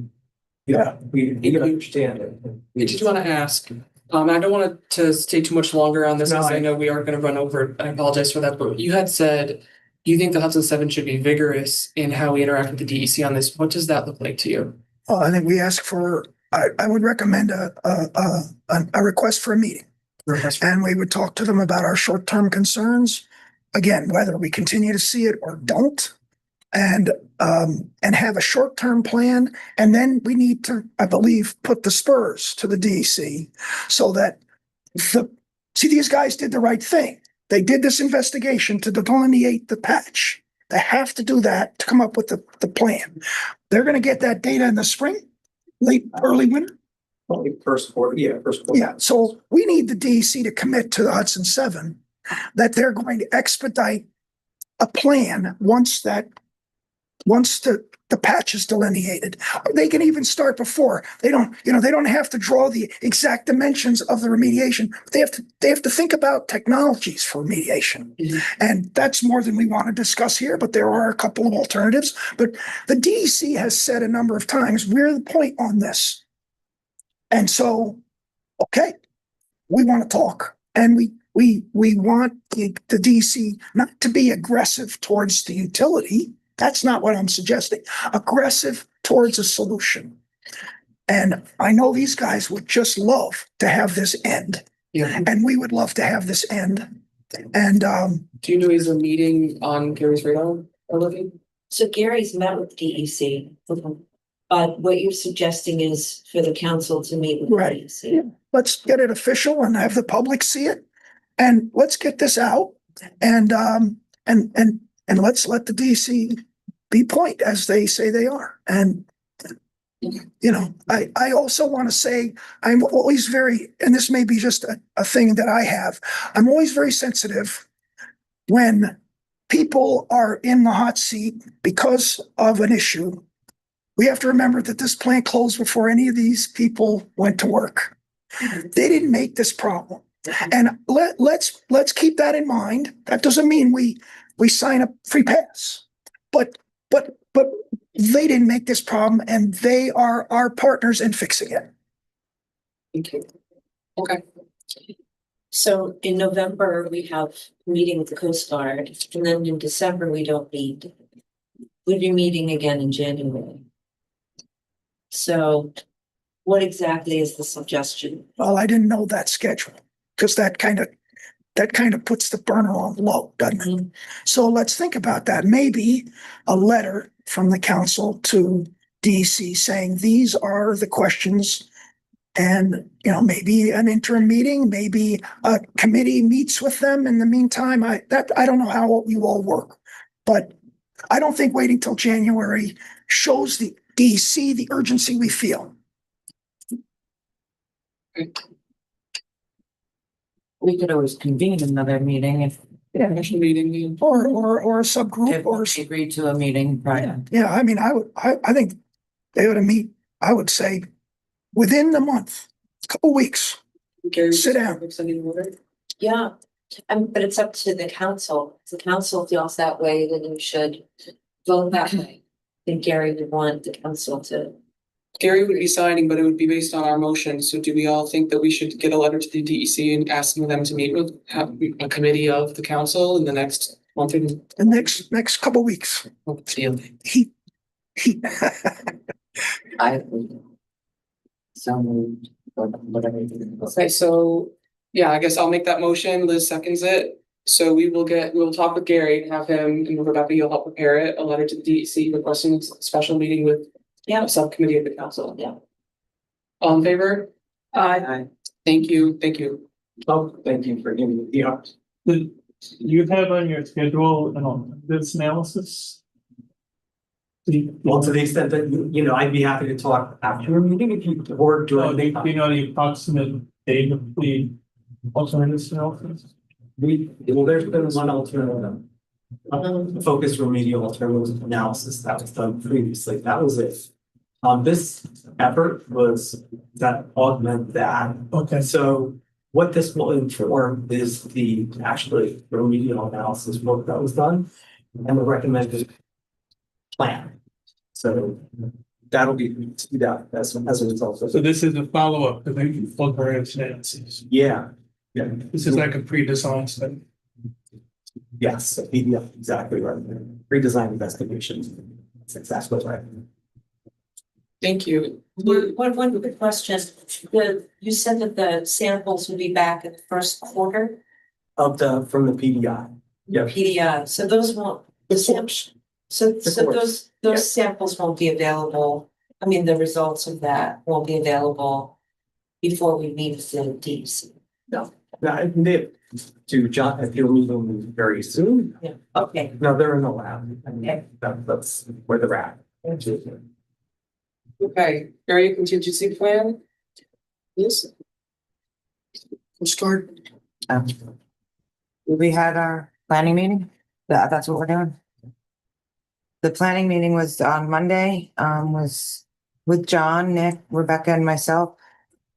yeah, we understand it. I just want to ask, I don't want to stay too much longer on this, No, because I I- know we are going to run over. I apologize for that, but you had said you think the Hudson 7 should be vigorous in how we interact with the DEC on this. What does that look like to you? I think we ask for, I would recommend a request for a meeting. And we would talk to them about our short-term concerns. Again, whether we continue to see it or don't. And have a short-term plan. And then we need to, I believe, put the spurs to the DEC so that these guys did the right thing. They did this investigation to delineate the patch. They have to do that to come up with the plan. They're going to get that data in the spring, early winter. Only first quarter, first quarter. Yeah, so we need the DEC to commit to the Hudson 7 that they're going to expedite a plan once the patch is delineated. Or they can even start before. They don't have to draw the exact dimensions of the remediation. They have to think about technologies for remediation. And that's more than we want to discuss here, but there are a couple of alternatives. But the DEC has said a number of times, we're the point on this. And so, okay, we want to talk, and we want the DC not to be aggressive towards the utility. That's not what I'm suggesting. Aggressive towards a solution. And I know these guys would just love to have this end. Yeah. And we would love to have this end. And do you know is a meeting on Gary's radar already? So Gary's met with DEC, but what you're suggesting is for the council to meet with Right. DEC. Yeah. Let's get it official and have the public see it. And let's get this out. And let's let the DC be point as they say they are. And I also want to say I'm always very, and this may be just a thing that I have, I'm always very sensitive when people are in the hot seat because of an issue. We have to remember that this plant closed before any of these people went to work. They didn't make this problem. And let's keep that in mind. That doesn't mean we sign a free pass, but they didn't make this problem, and they are our partners in fixing it. Thank you. Okay. So in November, we have a meeting with the Coast Guard, and then in December, we don't meet. We'll be meeting again in January. So what exactly is the suggestion? Well, I didn't know that schedule, because that kind of puts the burner on low, doesn't it? So let's think about that. Maybe a letter from the council to DC saying these are the questions, and maybe an interim meeting, maybe a committee meets with them in the meantime. I don't know how you all work, but I don't think waiting till January shows the DC the urgency we feel. We could always convene another meeting if. Initial meeting. Or a subgroup, If we agree to a meeting prior. Yeah, I mean, I think they ought to meet, I would say, within the month, couple weeks. Sit down. Yeah, but it's up to the council. If the council feels that way, then you should vote that way. I think Gary would want the council to. Gary would be signing, but it would be based on our motion. So do we all think that we should get a letter to the DEC and asking them to meet with a committee of the council in the next month? The next couple weeks. He. Okay, so yeah, I guess I'll make that motion. Liz seconds it. So we'll talk with Gary and have him and Rebecca, you'll help prepare it, a letter to the DEC requesting a special meeting with a subcommittee of the council. Yeah. All in favor? Aye. Thank you. Oh, thank you for giving me the option. Do you have on your schedule, this analysis? Well, to the extent that, I'd be happy to talk after a meeting if you, or during the. Do you know the approximate date of the alternatives analysis? There's been one alternative. Focus remedial alternatives analysis that was done previously. That was it. This effort was that augment that. Okay. So what this will inform is the actually remedial analysis work that was done and the recommended plan. So that'll be that as a result of So it. this is a follow-up to the full grant analysis. Yeah, yeah. This is like a pre-design study. Yes, yeah, exactly right. Redesign investigations. That's exactly right. Thank you. One quick question. You said that the samples will be back in the first quarter, From the PDI. Yeah. PDI, so those won't, the samples, so those samples won't be available. I mean, the results of that won't be available before we meet with the DEC. No, I did to John, if you're meeting very soon. Yeah, okay. No, they're in the lab. Okay. That's where they're at. Okay, area contingency plan. Yes. We'll start. We had our planning meeting. That's what we're doing. The planning meeting was on Monday, was with John, Nick, Rebecca, and myself.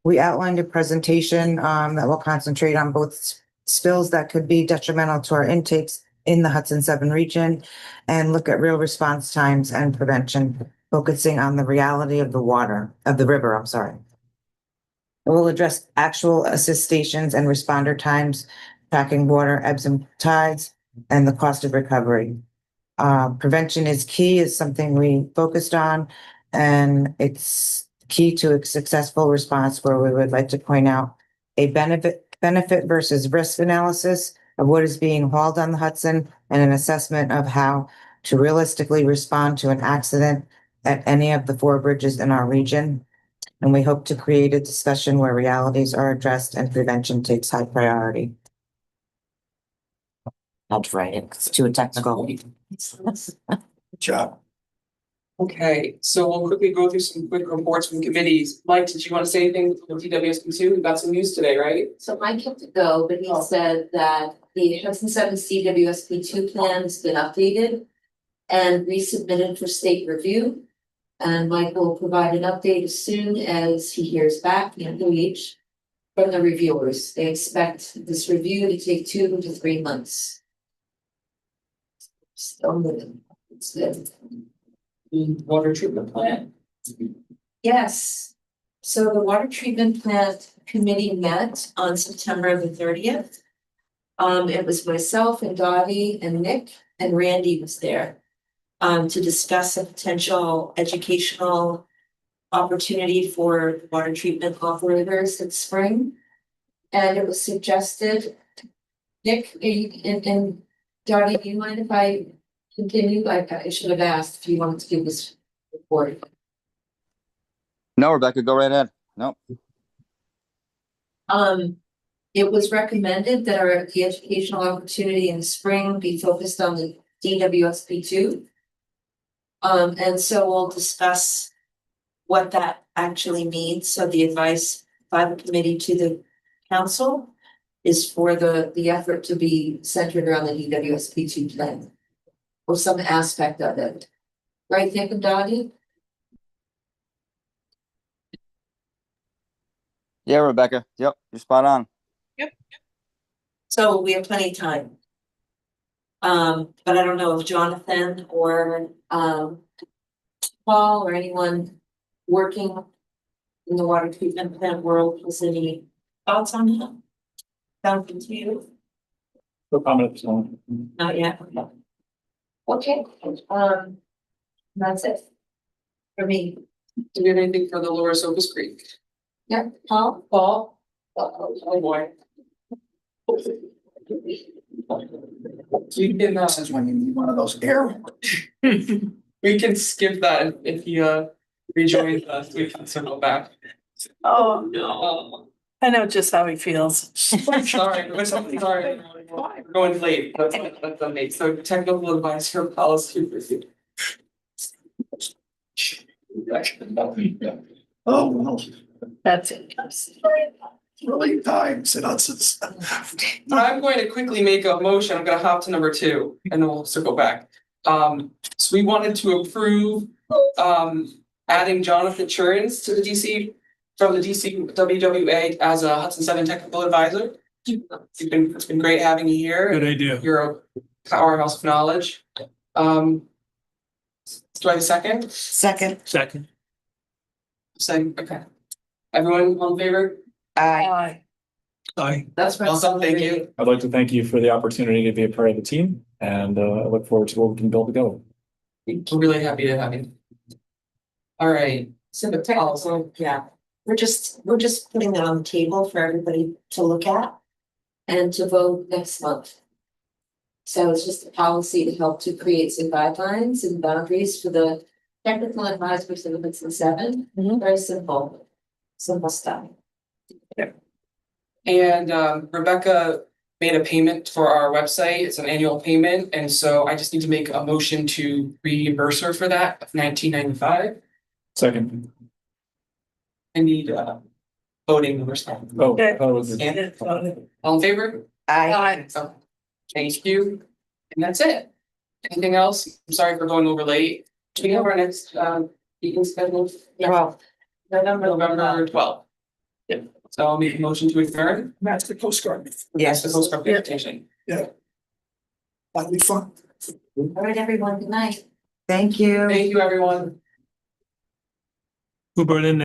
We outlined a presentation that will concentrate on both spills that could be detrimental to our intakes in the Hudson 7 region and look at real response times and prevention, focusing on the reality of the river, I'm sorry. It will address actual assist stations and responder times, tracking water ebbs and tides, and the cost of recovery. Prevention is key, is something we focused on, and it's key to a successful response where we would like to point out a benefit versus risk analysis of what is being hauled on the Hudson and an assessment of how to realistically respond to an accident at any of the 4 bridges in our region. And we hope to create a discussion where realities are addressed and prevention takes high priority. That's right, it's too technical. Good job. Okay, so we'll quickly go through some quick reports from committees. Mike, did you want to say anything from DWSP2? We got some news today, right? So Mike had to go, but he said that the Hudson 7 CWSP2 plan has been updated and resubmitted for state review. And Mike will provide an update as soon as he hears back from the reviewers. They expect this review to take 2 to 3 months. Still moving. It's good. The water treatment plant. Yes. So the water treatment plant committee met on September the 30th. It was myself and Dottie and Nick and Randy was there to discuss a potential educational opportunity for water treatment operators in spring. And it was suggested, Nick and Dottie, do you mind if I continue? I should have asked if you wanted to give this report. No, Rebecca, go right ahead. No. It was recommended that the educational opportunity in the spring be focused on the DWSP2. And so we'll discuss what that actually means. So the advice by the committee to the council is for the effort to be centered around the DWSP2 plan or some aspect of it. Right, Nick and Dottie? Yeah, Rebecca. Yep, you're spot on. Yep. So we have plenty of time. But I don't know if Jonathan or Paul or anyone working in the water treatment plant world has any thoughts on that? Sounds good to you? No comment at this moment. Not yet. Okay, that's it for me. Do we have anything for the Lower Socus Creek? Yeah, Paul? Paul? Oh boy. You can, This is when you need one of those air. we can skip that if you rejoin us, we can circle back. Oh, No. I know just how he feels. Sorry, we're going late, that's late, so technical advisor policy review. Oh, well, That's it. thrilling times at Hudson's. I'm going to quickly make a motion, I'm gonna hop to number 2, and then we'll circle back. So we wanted to approve, adding Jonathan Churns to the DC, from the DC WWA as a Hudson 7 technical advisor. It's been great having you here. Good idea. You're a powerhouse of knowledge. Do I have a second? Second. Second. Second, okay. Everyone on favor? Aye. Aye. That's awesome, thank you. I'd like to thank you for the opportunity to be a part of the team, and I look forward to what we can build together. We're really happy to have you. All right, So the technical, yeah, we're just putting that on the table for everybody to look at and to vote next month. So it's just a policy to help to create some guidelines and boundaries for the technical advisors of the Hudson 7. Very simple stuff. and Rebecca made a payment for our website. It's an annual payment, and so I just need to make a motion to reimburse her for that of $19.95. Second. I need voting numbers. Oh, I thought it was. All in favor? Aye. So, thank you. And that's it. Anything else? I'm sorry for going over late. Do we have our next meeting scheduled? Well, November 12th. Yeah. So I'll make a motion to adjourn. That's the Coast Guard. Yes, the Coast Guard presentation. Yeah. That'll be fun. All right, everyone, good night. Thank you. Thank you, everyone. Who brought in